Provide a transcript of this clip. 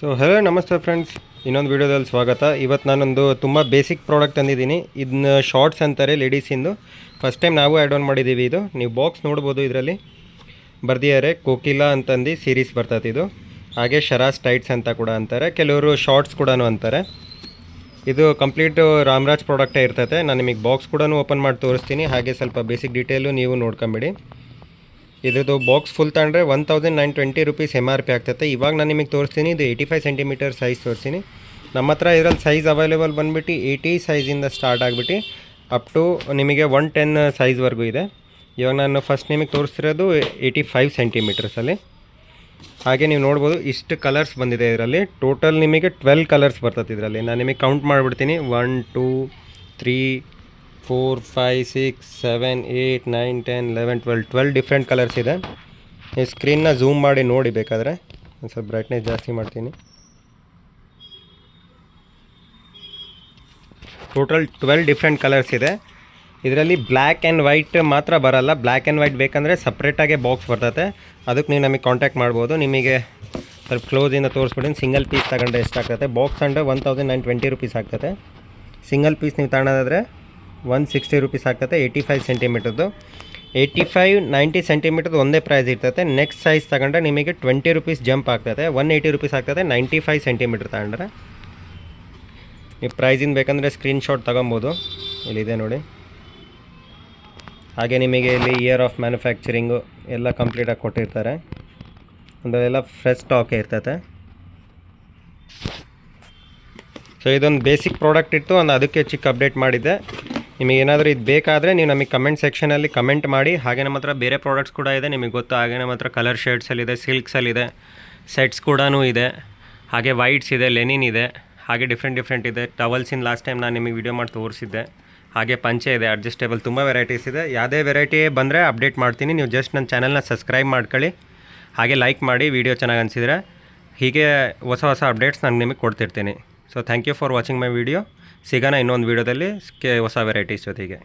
So hello ನಮಸ್ತೆ friends, ಇನ್ನೊಂದು ವೀಡಿಯೋದಲ್ಲಿ ಸ್ವಾಗತ. ಇವತ್ತು ನಾನೊಂದು ತುಂಬ ಬೇಸಿಕ್ ಪ್ರಾಡಕ್ಟ್ ತಂದಿದ್ದೀನಿ. ಇದನ್ನ ಶಾರ್ಟ್ಸ್ ಅಂತಾರೆ ಲೇಡೀಸಿಂದು. ಫಸ್ಟ್ ಟೈಮ್ ನಾವು ಆ್ಯಡ್ ಆನ್ ಮಾಡಿದ್ದೀವಿ. ಇದು ನೀವು ಬಾಕ್ಸ್ ನೋಡ್ಬೋದು, ಇದರಲ್ಲಿ ಬರ್ದಿದ್ದಾರೆ ಕೋಕಿಲಾ ಅಂತಂದು ಸೀರೀಸ್ ಬರ್ತದೆ ಇದು. ಹಾಗೆ ಶರಾಸ್ ಟೈಟ್ಸ್ ಅಂತ ಕೂಡ ಅಂತಾರೆ, ಕೆಲವರು ಶಾರ್ಟ್ಸ್ ಕೂಡ ಅಂತಾರೆ. ಇದು ಕಂಪ್ಲೀಟು ರಾಮರಾಜ್ ಪ್ರಾಡಕ್ಟೇ ಇರ್ತದೆ. ನಾನು ನಿಮಗೆ ಬಾಕ್ಸ್ ಕೂಡ ಓಪನ್ ಮಾಡಿ ತೋರಿಸ್ತೀನಿ, ಹಾಗೆ ಸ್ವಲ್ಪ ಬೇಸಿಕ್ ಡೀಟೇಲು ನೀವು ನೋಡ್ಕೊಂಬಿಡಿ. ಇದ್ರದ್ದು ಬಾಕ್ಸ್ ಫುಲ್ ತಗೊಂಡ್ರೆ 1920 ರುಪೀಸ್ MRP ಆಗ್ತದೆ. ಇವಾಗ ನಾನು ನಿಮಗೆ ತೋರಿಸ್ತೀನಿ, ಇದು 85 ಸೆಂಟಿಮೀಟರ್ ಸೈಜ್ ತೋರಿಸ್ತೀನಿ. ನಮ್ಮ ಹತ್ರ ಇದರಲ್ಲಿ ಸೈಜ್ ಅವೈಲೇಬಲ್ ಬಂದುಬಿಟ್ಟು 80 ಸೈಜಿಂದ ಸ್ಟಾರ್ಟ್ ಆಗಿಬಿಟ್ಟು ಅಪ್ ಟು ನಿಮಗೆ 110 ಸೈಜ್ವರೆಗೂ ಇದೆ. ಇವಾಗ ನಾನು ಫಸ್ಟ್ ನಿಮಗೆ ತೋರಿಸ್ತಿರೋದು 85 ಸೆಂಟಿಮೀಟರ್ಸಲ್ಲಿ. ಹಾಗೆ ನೀವು ನೋಡ್ಬೋದು ಇಷ್ಟು ಕಲರ್ಸ್ ಬಂದಿದೆ ಇದರಲ್ಲಿ. ಟೋಟಲ್ ನಿಮಗೆ 12 ಕಲರ್ಸ್ ಬರ್ತದೆ ಇದರಲ್ಲಿ. ನಾನು ನಿಮಗೆ ಕೌಂಟ್ ಮಾಡಿಬಿಡ್ತೀನಿ. 1 2 3 4 5 6 7 8 9 10 11 12 ಡಿಫ್ರೆಂಟ್ ಕಲರ್ಸ್ ಇದೆ. ಈ ಸ್ಕ್ರೀನ್ನ ಝೂಮ್ ಮಾಡಿ ನೋಡಿ ಬೇಕಾದರೆ. ಒಂದು ಸ್ವಲ್ಪ ಬ್ರೈಟ್ನೆಸ್ ಜಾಸ್ತಿ ಮಾಡ್ತೀನಿ. ಟೋಟಲ್ 12 ಡಿಫ್ರೆಂಟ್ ಕಲರ್ಸ್ ಇದೆ ಇದರಲ್ಲಿ. ಬ್ಲ್ಯಾಕ್ ಆ್ಯಂಡ್ ವೈಟ್ ಮಾತ್ರ ಬರಲ್ಲ. ಬ್ಲ್ಯಾಕ್ ಆ್ಯಂಡ್ ವೈಟ್ ಬೇಕಂದರೆ ಸಪ್ರೇಟಾಗೆ ಬಾಕ್ಸ್ ಬರ್ತದೆ, ಅದಕ್ಕೆ ನೀವು ನಮಗೆ ಕಾಂಟ್ಯಾಕ್ಟ್ ಮಾಡ್ಬೋದು. ನಿಮಗೆ ಸ್ವಲ್ಪ ಕ್ಲೋಸಿಂದ ತೋರಿಸ್ಬಿಟ್ಟು ಸಿಂಗಲ್ ಪೀಸ್ ತಗೊಂಡ್ರೆ ಎಷ್ಟಾಗ್ತದೆ. ಬಾಕ್ಸ್ ಅಂದರೆ 1920 ರುಪೀಸ್ ಆಗ್ತದೆ. ಸಿಂಗಲ್ ಪೀಸ್ ನೀವು ತಗೊಳ್ಳೋದಾದರೆ 160 ರುಪೀಸ್ ಆಗ್ತದೆ. 85 ಸೆಂಟಿಮೀಟರ್ದು. 85 90 ಸೆಂಟಿಮೀಟರ್ದು ಒಂದೇ ಪ್ರೈಸ್ ಇರ್ತದೆ. ನೆಕ್ಸ್ಟ್ ಸೈಜ್ ತಗೊಂಡ್ರೆ ನಿಮಗೆ 20 ರುಪೀಸ್ ಜಂಪ್ ಆಗ್ತದೆ. 180 ರುಪೀಸ್ ಆಗ್ತದೆ 95 ಸೆಂಟಿಮೀಟರ್ ತಗೊಂಡ್ರೆ. ನೀವು ಪ್ರೈಸಿಂದ ಬೇಕಂದರೆ ಸ್ಕ್ರೀನ್ಶಾಟ್ ತೊಗೊಬೋದು, ಇಲ್ಲಿದೆ ನೋಡಿ. ಹಾಗೆ ನಿಮಗೆ ಇಲ್ಲಿ ಇಯರ್ ಆಫ್ ಮ್ಯಾನುಫ್ಯಾಕ್ಚರಿಂಗು ಎಲ್ಲ ಕಂಪ್ಲೀಟಾಗಿ ಕೊಟ್ಟಿರ್ತಾರೆ. ಅದೆಲ್ಲ ಫ್ರೆಶ್ ಸ್ಟಾಕೇ ಇರ್ತದೆ. ಸೊ ಇದೊಂದು ಬೇಸಿಕ್ ಪ್ರಾಡಕ್ಟ್ ಇತ್ತು, ಅದಕ್ಕೆ ಚಿಕ್ಕ ಅಪ್ಡೇಟ್ ಮಾಡಿದ್ದೆ. ನಿಮಗೇನಾದರೂ ಇದು ಬೇಕಾದರೆ ನೀವು ನಮಗೆ ಕಮೆಂಟ್ ಸೆಕ್ಷನಲ್ಲಿ ಕಮೆಂಟ್ ಮಾಡಿ. ಹಾಗೆ ನಮ್ಮ ಹತ್ರ ಬೇರೆ ಪ್ರಾಡಕ್ಟ್ಸ್ ಕೂಡ ಇದೆ, ನಿಮಗೆ ಗೊತ್ತು. ಹಾಗೆ ನಮ್ಮ ಹತ್ರ ಕಲರ್ ಶೇಡ್ಸಲ್ಲಿದೆ, ಸಿಲ್ಕ್ಸಲ್ಲಿದೆ, ಸೆಟ್ಸ್ ಕೂಡ ಇದೆ. ಹಾಗೆ ವೈಟ್ಸ್ ಇದೆ, ಲೆನಿನ್ ಇದೆ, ಹಾಗೆ ಡಿಫ್ರೆಂಟ್ ಇದೆ. ಟವಲ್ಸಿನ ಲಾಸ್ಟ್ ಟೈಮ್ ನಾನು ನಿಮಗೆ ವಿಡಿಯೋ ಮಾಡಿ ತೋರಿಸಿದ್ದೆ. ಹಾಗೆ ಪಂಚೆ ಇದೆ, ಅಡ್ಜಸ್ಟೇಬಲ್, ತುಂಬ ವೆರೈಟೀಸ್ ಇದೆ. ಯಾವುದೇ ವೆರೈಟಿ ಬಂದರೆ ಅಪ್ಡೇಟ್ ಮಾಡ್ತೀನಿ. ನೀವು ಜಸ್ಟ್ ನನ್ನ ಚಾನಲ್ನ ಸಬ್ಸ್ಕ್ರೈಬ್ ಮಾಡ್ಕೊಳ್ಳಿ, ಹಾಗೆ ಲೈಕ್ ಮಾಡಿ. ವಿಡಿಯೋ ಚೆನ್ನಾಗಿ ಅನಿಸಿದರೆ ಹೀಗೆ ಹೊಸ ಅಪ್ಡೇಟ್ಸ್ ನಾನು ನಿಮಗೆ ಕೊಡ್ತಿರ್ತೀನಿ. So thank you for watching my video. ಸಿಗೋಣ ಇನ್ನೊಂದು ವೀಡಿಯೋದಲ್ಲಿ ಹೊಸ ವೆರೈಟೀಸ್ ಜೊತೆಗೆ.